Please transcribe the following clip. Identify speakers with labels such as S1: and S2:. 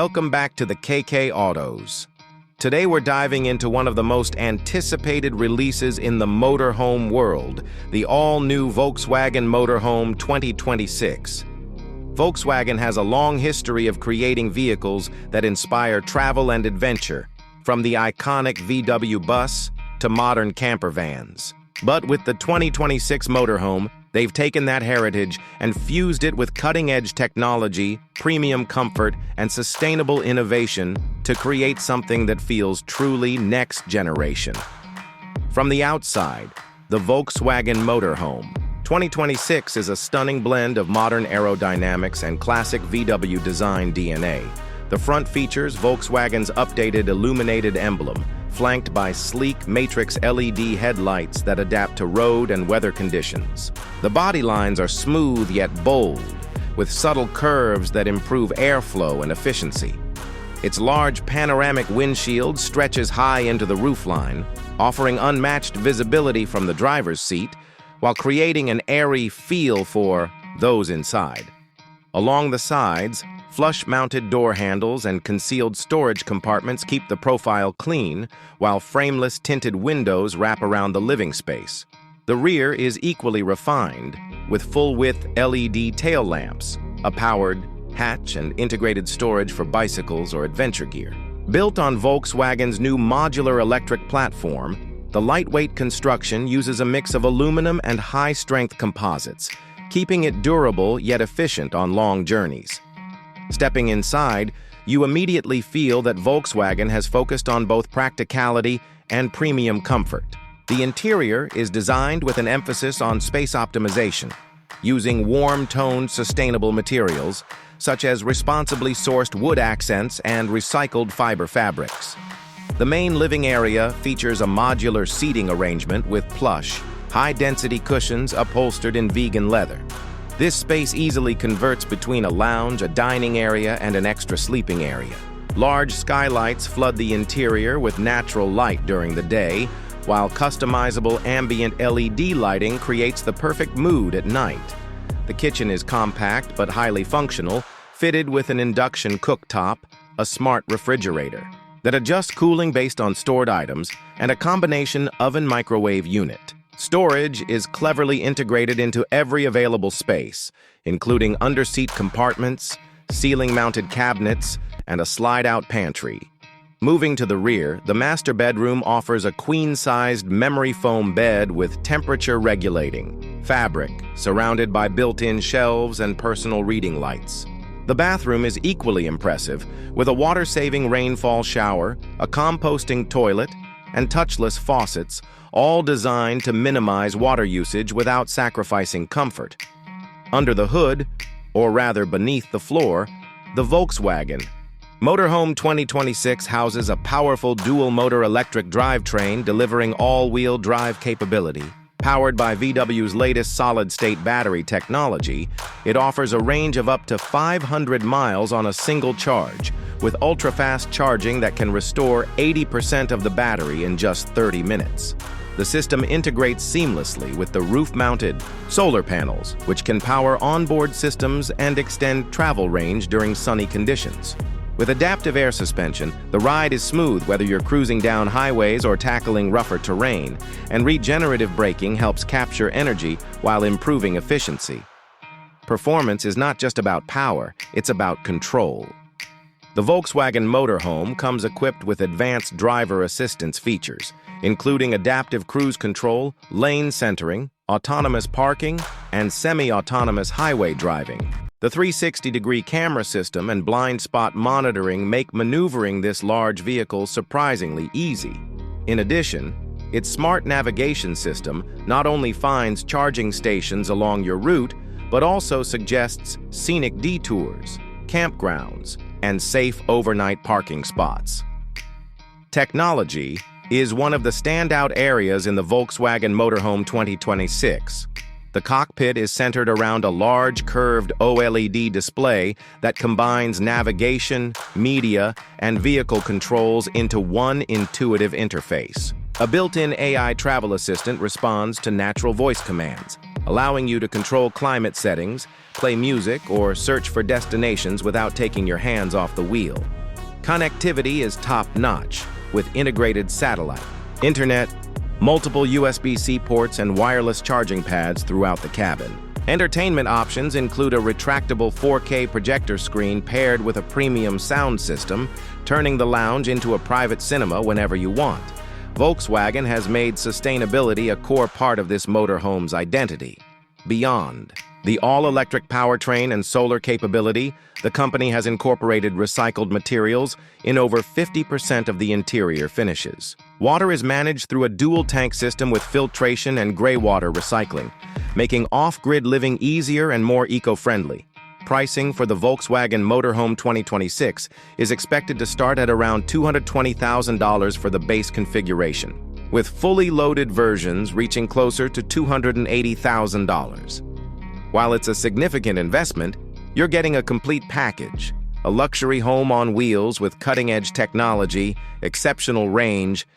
S1: welcome back to the KK Autos. Today we're diving into one of the most anticipated releases in the motorhome world, the all-new Volkswagen Motorhome 2026. Volkswagen has a long history of creating vehicles that inspire travel and adventure, from the iconic VW bus to modern campervans. But with the 2026 Motorhome, they've taken that heritage and fused it with cutting-edge technology, premium comfort, and sustainable innovation to create something that feels truly next generation. From the outside, the Volkswagen Motorhome 2026 is a stunning blend of modern aerodynamics and classic VW design DNA. The front features Volkswagen's updated illuminated emblem, flanked by sleek matrix LED headlights that adapt to road and weather conditions. The body lines are smooth yet bold, with subtle curves that improve airflow and efficiency. Its large panoramic windshield stretches high into the roofline, offering unmatched visibility from the driver's seat, while creating an airy feel for those inside. Along the sides, flush-mounted door handles and concealed storage compartments keep the profile clean, while frameless tinted windows wrap around the living space. The rear is equally refined, with full-width LED tail lamps, a powered hatch, and integrated storage for bicycles or adventure gear. Built on Volkswagen's new modular electric platform, the lightweight construction uses a mix of aluminum and high-strength composites, keeping it durable yet efficient on long journeys. Stepping inside, you immediately feel that Volkswagen has focused on both practicality and premium comfort. The interior is designed with an emphasis on space optimization, using warm-toned, sustainable materials, such as responsibly sourced wood accents and recycled fiber fabrics. The main living area features a modular seating arrangement with plush, high-density cushions upholstered in vegan leather. This space easily converts between a lounge, a dining area, and an extra sleeping area. Large skylights flood the interior with natural light during the day, while customizable ambient LED lighting creates the perfect mood at night. The kitchen is compact but highly functional, fitted with an induction cooktop, a smart refrigerator that adjusts cooling based on stored items, and a combination oven-microwave unit. Storage is cleverly integrated into every available space, including underseat compartments, ceiling-mounted cabinets, and a slide-out pantry. Moving to the rear, the master bedroom offers a queen-sized memory foam bed with temperature-regulating fabric, surrounded by built-in shelves and personal reading lights. The bathroom is equally impressive, with a water-saving rainfall shower, a composting toilet, and touchless faucets, all designed to minimize water usage without sacrificing comfort. Under the hood, or rather beneath the floor, the Volkswagen Motorhome 2026 houses a powerful dual-motor electric drivetrain delivering all-wheel drive capability. Powered by VW's latest solid-state battery technology, it offers a range of up to 500 miles on a single charge, with ultra-fast charging that can restore 80% of the battery in just 30 minutes. The system integrates seamlessly with the roof-mounted solar panels, which can power onboard systems and extend travel range during sunny conditions. With adaptive air suspension, the ride is smooth whether you're cruising down highways or tackling rougher terrain, and regenerative braking helps capture energy while improving efficiency. Performance is not just about power, it's about control. The Volkswagen Motorhome comes equipped with advanced driver assistance features, including adaptive cruise control, lane centering, autonomous parking, and semi-autonomous highway driving. The 360-degree camera system and blind spot monitoring make maneuvering this large vehicle surprisingly easy. In addition, its smart navigation system not only finds charging stations along your route, but also suggests scenic detours, campgrounds, and safe overnight parking spots. Technology is one of the standout areas in the Volkswagen Motorhome 2026. The cockpit is centered around a large curved OLED display that combines navigation, media, and vehicle controls into one intuitive interface. A built-in AI travel assistant responds to natural voice commands, allowing you to control climate settings, play music, or search for destinations without taking your hands off the wheel. Connectivity is top-notch, with integrated satellite, internet, multiple USB-C ports, and wireless charging pads throughout the cabin. Entertainment options include a retractable 4K projector screen paired with a premium sound system, turning the lounge into a private cinema whenever you want. Volkswagen has made sustainability a core part of this motorhome's identity. Beyond the all-electric powertrain and solar capability, the company has incorporated recycled materials in over 50% of the interior finishes. Water is managed through a dual-tank system with filtration and gray water recycling, making off-grid living easier and more eco-friendly. Pricing for the Volkswagen Motorhome 2026 is expected to start at around $220,000 for the base configuration, with fully loaded versions reaching closer to $280,000. While it's a significant investment, you're getting a complete package, a luxury home on wheels with cutting-edge technology, exceptional range,